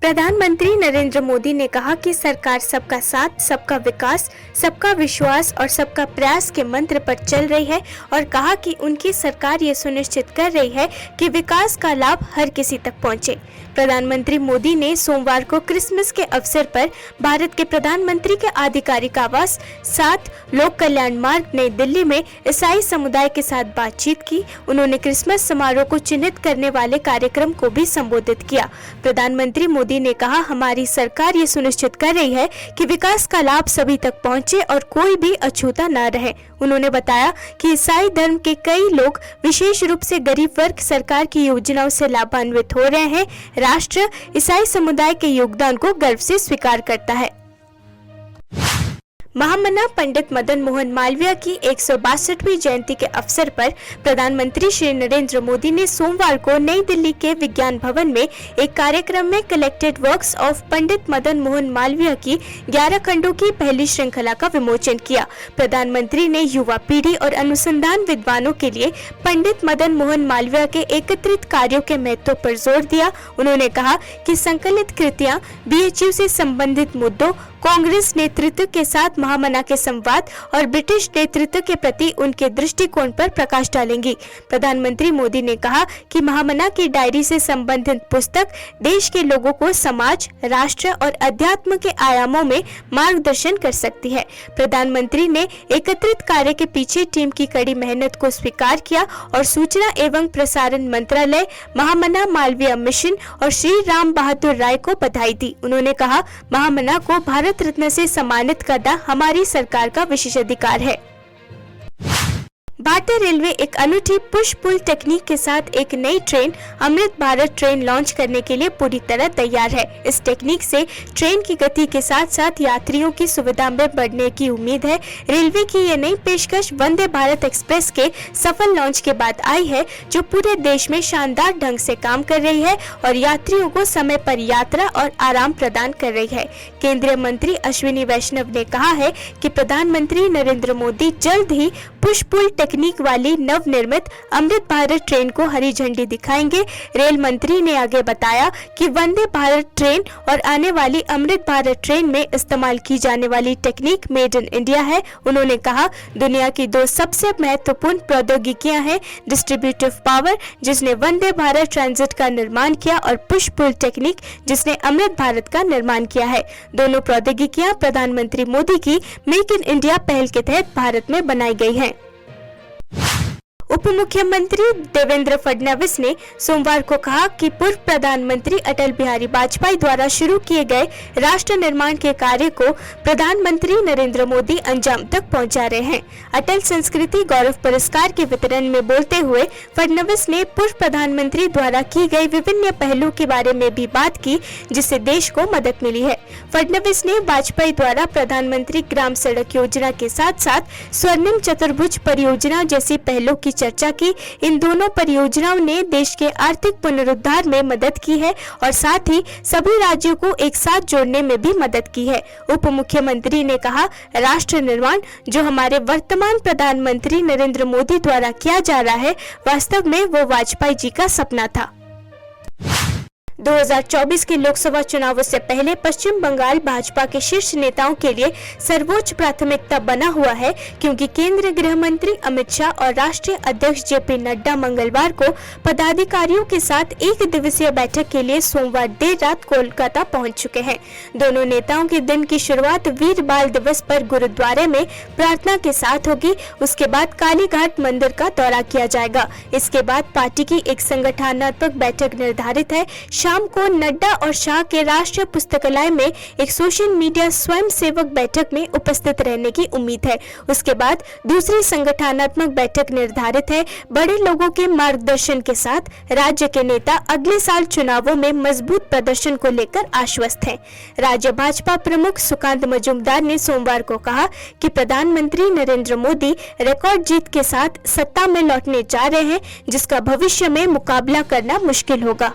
प्रधानमंत्री नरेंद्र मोदी ने कहा कि सरकार सबका साथ, सबका विकास, सबका विश्वास और सबका प्रयास के मंत्र पर चल रही है और कहा कि उनकी सरकार ये सुनिश्चित कर रही है कि विकास का लाभ हर किसी तक पहुंचे। प्रधानमंत्री मोदी ने सोमवार को क्रिसमस के अवसर पर भारत के प्रधानमंत्री के आधिकारिक आवास 7 लोक कल्याण मार्ग नई दिल्ली में ईसाई समुदाय के साथ बातचीत की। उन्होंने क्रिसमस समारोह को चिन्हित करने वाले कार्यक्रम को भी संबोधित किया। प्रधानमंत्री मोदी ने कहा, हमारी सरकार ये सुनिश्चित कर रही है कि विकास का लाभ सभी तक पहुंचे और कोई भी अछूता न रहे। उन्होंने बताया कि ईसाई धर्म के कई लोग, विशेष रूप से गरीब वर्ग, सरकार की योजनाओं से लाभान्वित हो रहे हैं। राष्ट्र ईसाई समुदाय के योगदान को गर्व से स्वीकार करता है। महामना पंडित मदन मोहन मालवीय की 162वीं जयंती के अवसर पर प्रधानमंत्री श्री नरेंद्र मोदी ने सोमवार को नई दिल्ली के विज्ञान भवन में एक कार्यक्रम में collected works of Pandit Madan Mohan Malviya की 11 खंडों की पहली श्रृंखला का विमोचन किया। प्रधानमंत्री ने युवा पीढ़ी और अनुसंधान विद्वानों के लिए पंडित मदन मोहन मालवीय के एकत्रित कार्यों के महत्व पर जोर दिया। उन्होंने कहा कि संकलित कृतियां BHU से संबंधित मुद्दों, कांग्रेस नेतृत्व के साथ महामना के संवाद और ब्रिटिश नेतृत्व के प्रति उनके दृष्टिकोण पर प्रकाश डालेंगी। प्रधानमंत्री मोदी ने कहा कि महामना की डायरी से संबंधित पुस्तक देश के लोगों को समाज, राष्ट्र और अध्यात्म के आयामों में मार्गदर्शन कर सकती है। प्रधानमंत्री ने एकत्रित कार्य के पीछे टीम की कड़ी मेहनत को स्वीकार किया और सूचना एवं प्रसारण मंत्रालय, महामना मालवीय मिशन और श्री राम बहादुर राय को बधाई दी। उन्होंने कहा, महामना को भारत रत्न से सम्मानित करना हमारी सरकार का विशेषाधिकार है। भारतीय रेलवे एक अनूठी पुश पुल टेक्निक के साथ एक नई train Amrit Bharat train launch करने के लिए पूरी तरह तैयार है। इस टेक्निक से ट्रेन की गति के साथ साथ यात्रियों की सुविधा में बढ़ने की उम्मीद है। रेलवे की यह नई पेशकश वंदे भारत एक्सप्रेस के सफल लॉन्च के बाद आई है, जो पूरे देश में शानदार ढंग से काम कर रही है और यात्रियों को समय पर यात्रा और आराम प्रदान कर रही है। केंद्रीय मंत्री अश्विनी वैष्णव ने कहा है कि प्रधानमंत्री नरेंद्र मोदी जल्द ही पुश पुल टेक्निक वाली नवनिर्मित अमृत भारत ट्रेन को हरी झंडी दिखाएंगे। रेल मंत्री ने आगे बताया कि वंदे भारत ट्रेन और आने वाली अमृत भारत ट्रेन में इस्तेमाल की जाने वाली टेक्निक मेड इन इंडिया है। उन्होंने कहा, दुनिया की 2 सबसे महत्वपूर्ण प्रौद्योगिकियां हैं, डिस्ट्रीब्यूटिव पावर जिसने वंदे भारत ट्रांजिट का निर्माण किया और पुश पुल टेक्निक जिसने अमृत भारत का निर्माण किया है। दोनों प्रौद्योगिकियां प्रधानमंत्री मोदी की मेक इन इंडिया पहल के तहत भारत में बनाई गई हैं। उप मुख्यमंत्री देवेंद्र फडणवीस ने सोमवार को कहा कि पूर्व प्रधानमंत्री अटल बिहारी वाजपेयी द्वारा शुरू किए गए राष्ट्र निर्माण के कार्य को प्रधानमंत्री नरेंद्र मोदी अंजाम तक पहुंचा रहे हैं। अटल संस्कृति गौरव पुरस्कार के वितरण में बोलते हुए फडणवीस ने पूर्व प्रधानमंत्री द्वारा की गई विभिन्न पहलों के बारे में भी बात की, जिससे देश को मदद मिली है। फडणवीस ने वाजपेयी द्वारा प्रधानमंत्री ग्राम सड़क योजना के साथ साथ स्वर्णिम चतुर्भुज परियोजना जैसी पहलों की चर्चा की। इन दोनों परियोजनाओं ने देश के आर्थिक पुनरुद्धार में मदद की है और साथ ही सभी राज्यों को एक साथ जोड़ने में भी मदद की है। उप मुख्यमंत्री ने कहा, राष्ट्र निर्माण जो हमारे वर्तमान प्रधानमंत्री नरेंद्र मोदी द्वारा किया जा रहा है, वास्तव में वो वाजपेयी जी का सपना था। 2024 के लोकसभा चुनावों से पहले पश्चिम बंगाल भाजपा के शीर्ष नेताओं के लिए सर्वोच्च प्राथमिकता बना हुआ है, क्योंकि केंद्रीय गृह मंत्री अमित शाह और राष्ट्रीय अध्यक्ष JP नड्डा मंगलवार को पदाधिकारियों के साथ एक दिवसीय बैठक के लिए सोमवार देर रात कोलकाता पहुंच चुके हैं। दोनों नेताओं के दिन की शुरुआत वीर बाल दिवस पर गुरुद्वारे में प्रार्थना के साथ होगी। उसके बाद कालीघाट मंदिर का दौरा किया जाएगा। इसके बाद पार्टी की एक संगठनात्मक बैठक निर्धारित है। शाम को नड्डा और शाह के राष्ट्रीय पुस्तकालय में एक सोशल मीडिया स्वयं सेवक बैठक में उपस्थित रहने की उम्मीद है। उसके बाद दूसरी संगठनात्मक बैठक निर्धारित है। बड़े लोगों के मार्गदर्शन के साथ राज्य के नेता अगले साल चुनावों में मजबूत प्रदर्शन को लेकर आश्वस्त हैं। राज्य भाजपा प्रमुख सुकांत मजूमदार ने सोमवार को कहा कि प्रधानमंत्री नरेंद्र मोदी रिकॉर्ड जीत के साथ सत्ता में लौटने जा रहे हैं, जिसका भविष्य में मुकाबला करना मुश्किल होगा।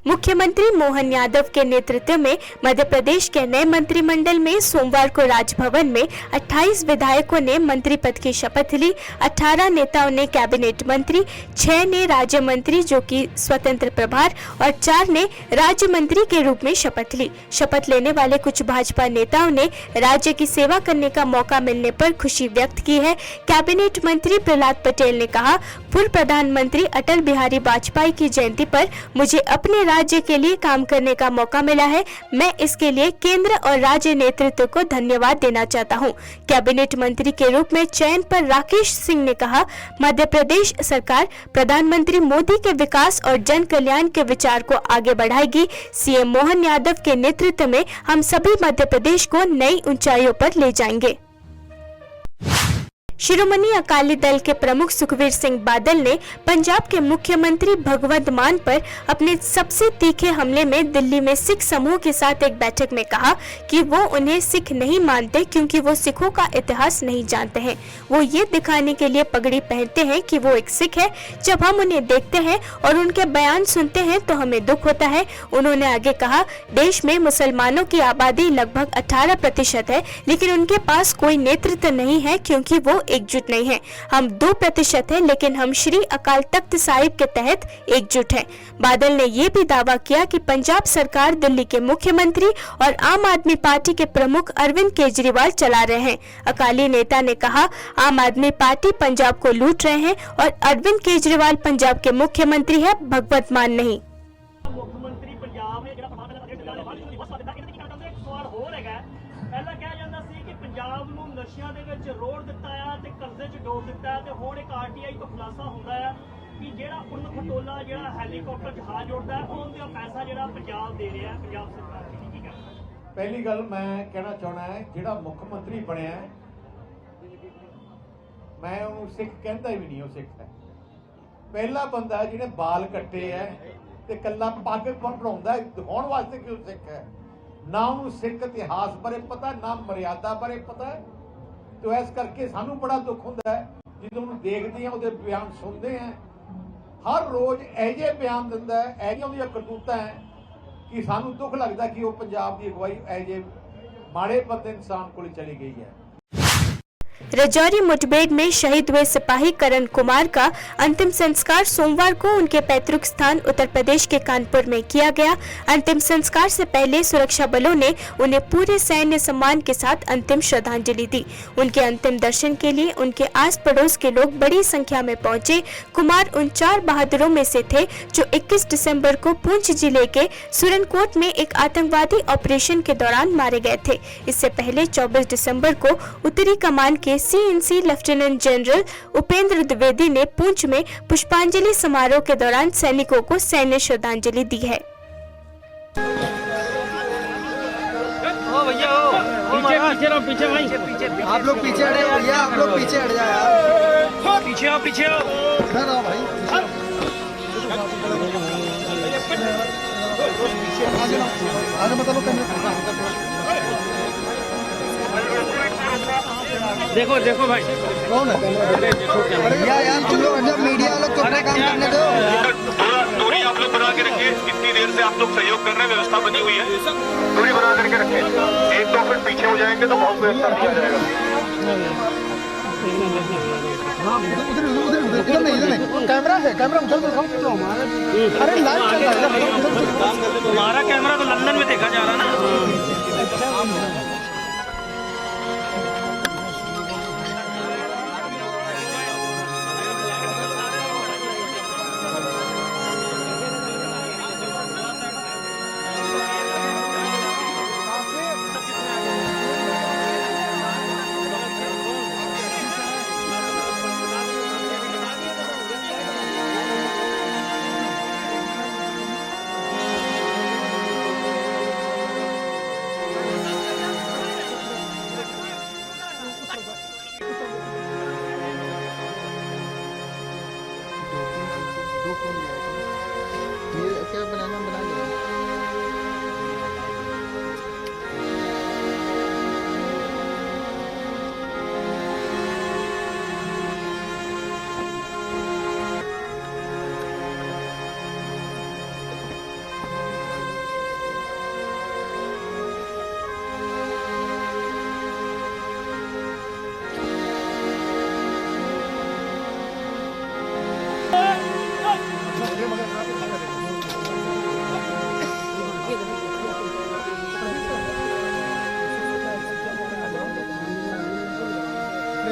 मुख्यमंत्री मोहन यादव के नेतृत्व में मध्य प्रदेश के नए मंत्रिमंडल में सोमवार को राजभवन में 28 विधायकों ने मंत्री पद की शपथ ली। 18 नेताओं ने कैबिनेट मंत्री, 6 ने राज्य मंत्री जो कि स्वतंत्र प्रभार और 4 ने राज्य मंत्री के रूप में शपथ ली। शपथ लेने वाले कुछ भाजपा नेताओं ने राज्य की सेवा करने का मौका मिलने पर खुशी व्यक्त की है। कैबिनेट मंत्री प्रहलाद पटेल ने कहा, पूर्व प्रधानमंत्री अटल बिहारी वाजपेयी की जयंती पर मुझे अपने राज्य के लिए काम करने का मौका मिला है। मैं इसके लिए केंद्र और राज्य नेतृत्व को धन्यवाद देना चाहता हूं। कैबिनेट मंत्री के रूप में चयन पर राकेश सिंह ने कहा, मध्य प्रदेश सरकार प्रधानमंत्री मोदी के विकास और जन कल्याण के विचार को आगे बढ़ाएगी। सीएम मोहन यादव के नेतृत्व में हम सभी मध्य प्रदेश को नई ऊंचाइयों पर ले जाएंगे। शिरोमणि अकाली दल के प्रमुख सुखबीर सिंह बादल ने पंजाब के मुख्यमंत्री भगवंत मान पर अपने सबसे तीखे हमले में दिल्ली में सिख समूह के साथ एक बैठक में कहा कि वो उन्हें सिख नहीं मानते क्योंकि वो सिखों का इतिहास नहीं जानते हैं। वो ये दिखाने के लिए पगड़ी पहनते हैं कि वो एक सिख है। जब हम उन्हें देखते हैं और उनके बयान सुनते हैं तो हमें दुख होता है। उन्होंने आगे कहा, देश में मुसलमानों की आबादी लगभग 18% है, लेकिन उनके पास कोई नेतृत्व नहीं है क्योंकि वो एकजुट नहीं है। हम 2% हैं, लेकिन हम श्री अकाल तख्त साहिब के तहत एकजुट हैं। बादल ने ये भी दावा किया कि पंजाब सरकार दिल्ली के मुख्यमंत्री और आम आदमी पार्टी के प्रमुख अरविंद केजरीवाल चला रहे हैं। अकाली नेता ने कहा, आम आदमी पार्टी पंजाब को लूट रहे हैं और अरविंद केजरीवाल पंजाब के मुख्यमंत्री है, भगवंत मान नहीं। ਪੰਜਾਬ ਨੂੰ ਨਸ਼ਿਆਂ ਦੇ ਵਿੱਚ ਰੋੜ ਦਿੱਤਾ ਆ ਤੇ ਕਰਜ਼ੇ 'ਚ ਡੋਬ ਦਿੱਤਾ ਤੇ ਹੁਣ ਇੱਕ ਆਰਟੀਆਈ ਤੋਂ ਖੁਲਾਸਾ ਹੁੰਦਾ ਆ ਕਿ ਜਿਹੜਾ ਉਨ ਖਟੋਲਾ ਜਿਹੜਾ ਹੈਲੀਕਾਪਟਰ ਜਹਾਜ਼ ਉੜਦਾ ਉਹਦਾ ਪੈਸਾ ਜਿਹੜਾ ਪੰਜਾਬ ਦੇ ਰਿਹਾ ਪੰਜਾਬ ਸਰਕਾਰ ਕੀ ਕਰਦਾ। ਪਹਿਲੀ ਗੱਲ ਮੈਂ ਕਹਿਣਾ ਚਾਹਣਾ ਹੈ, ਜਿਹੜਾ ਮੁੱਖ ਮੰਤਰੀ ਬਣਿਆ ਮੈਂ ਉਹਨੂੰ ਸਿੱਖ ਕਹਿੰਦਾ ਹੀ ਨਹੀਂ, ਉਹ ਸਿੱਖ ਹੈ। ਪਹਿਲਾ ਬੰਦਾ ਜਿਹਨੇ ਬਾਲ ਕੱਟੇ ਹੈ ਤੇ ਕੱਲਾ ਪੱਗ ਬਣਾਉਂਦਾ ਦਿਖਾਉਣ ਵਾਸਤੇ ਕਿ ਉਹ ਸਿੱਖ ਹੈ। ना उन्होंने सिख इतिहास बारे पता, ना मर्यादा बारे पता है। तो इस करके सानू बड़ा दुख होता है जो उन्होंने देखते हैं, उसके बयान सुनते हैं। हर रोज ऐसे बयान दिंदा है, ऐसियां उहदियां करतूतां है कि सानू दुख लगता कि वो पंजाब की अगवाई ऐसे माड़े बंदे इंसान को चली गई है। राजौरी मुठभेड़ में शहीद हुए सिपाही करण कुमार का अंतिम संस्कार सोमवार को उनके पैतृक स्थान उत्तर प्रदेश के कानपुर में किया गया। अंतिम संस्कार से पहले सुरक्षा बलों ने उन्हें पूरे सैन्य सम्मान के साथ अंतिम श्रद्धांजलि दी। उनके अंतिम दर्शन के लिए उनके आस पड़ोस के लोग बड़ी संख्या में पहुंचे। कुमार उन 4 बहादुरों में से थे जो 21 दिसंबर को पुंछ जिले के सुरनकोट में एक आतंकवादी ऑपरेशन के दौरान मारे गए थे। इससे पहले 24 दिसंबर को उत्तरी कमान के CNC lieutenant general Upendra Dwivedi ने पुंछ में पुष्पांजलि समारोह के दौरान सैनिकों को सैन्य श्रद्धांजलि दी है। पीछे भाई, आप लोग पीछे हटे भैया, आप लोग पीछे हट जाओ यार, पीछे आओ, पीछे आओ भाई, आगे मतलब देखो देखो भाई कौन है भैया यार, चलो जब मीडिया लोग तो अपना काम करने दो। थोड़ा दूरी आप लोग बना के रखिए, इतनी देर से आप लोग सहयोग कर रहे हैं, व्यवस्था बनी हुई है, दूरी बना करके रखिए। 1-2 फीट पीछे हो जाएंगे तो बहुत व्यवस्था नहीं आ जाएगा। उधर नहीं, कैमरा है, कैमरा उधर तो हमारे, अरे लाइव चल रहा है, हमारा कैमरा तो लंदन में देखा जा रहा ना।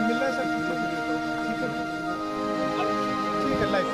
मिल रहा है सर? ठीक है लाइव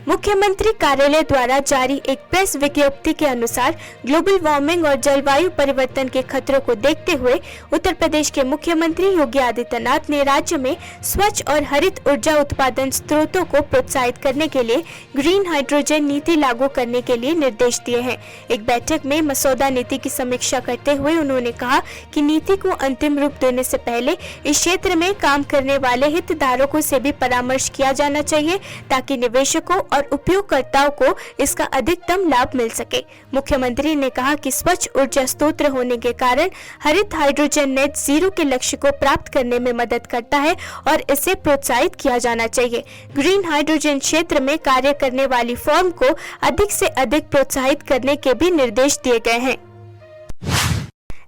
मुख्यमंत्री कार्यालय द्वारा जारी एक प्रेस विज्ञप्ति के अनुसार ग्लोबल वार्मिंग और जलवायु परिवर्तन के खतरों को देखते हुए उत्तर प्रदेश के मुख्यमंत्री योगी आदित्यनाथ ने राज्य में स्वच्छ और हरित ऊर्जा उत्पादन स्रोतों को प्रोत्साहित करने के लिए ग्रीन हाइड्रोजन नीति लागू करने के लिए निर्देश दिए हैं। एक बैठक में मसौदा नीति की समीक्षा करते हुए उन्होंने कहा कि नीति को अंतिम रूप देने से पहले इस क्षेत्र में काम करने वाले हितधारकों से भी परामर्श किया जाना चाहिए ताकि निवेशकों और उपयोगकर्ताओं को इसका अधिकतम लाभ मिल सके। मुख्यमंत्री ने कहा कि स्वच्छ ऊर्जा स्रोत होने के कारण हरित हाइड्रोजन नेट जीरो के लक्ष्य को प्राप्त करने में मदद करता है और इसे प्रोत्साहित किया जाना चाहिए। ग्रीन हाइड्रोजन क्षेत्र में कार्य करने वाली फर्म को अधिक से अधिक प्रोत्साहित करने के भी निर्देश दिए गए हैं।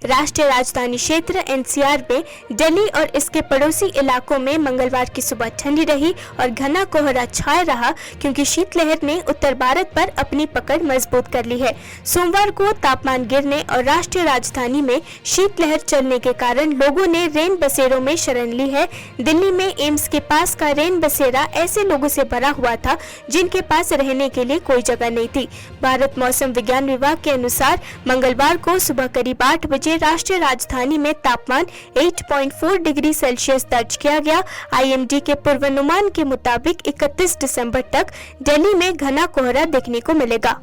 राष्ट्रीय राजधानी क्षेत्र एनसीआर में दिल्ली और इसके पड़ोसी इलाकों में मंगलवार की सुबह ठंडी रही और घना कोहरा छाया रहा क्योंकि शीतलहर ने उत्तर भारत पर अपनी पकड़ मजबूत कर ली है। सोमवार को तापमान गिरने और राष्ट्रीय राजधानी में शीतलहर चलने के कारण लोगों ने रेन बसेरों में शरण ली है। दिल्ली में एम्स के पास का रेन बसेरा ऐसे लोगों से भरा हुआ था जिनके पास रहने के लिए कोई जगह नहीं थी। भारत मौसम विज्ञान विभाग के अनुसार मंगलवार को सुबह करीब 8 बजे राष्ट्रीय राजधानी में तापमान 8.4 डिग्री सेल्सियस दर्ज किया गया। आईएमडी के पूर्वानुमान के मुताबिक 31 दिसंबर तक दिल्ली में घना कोहरा देखने को मिलेगा।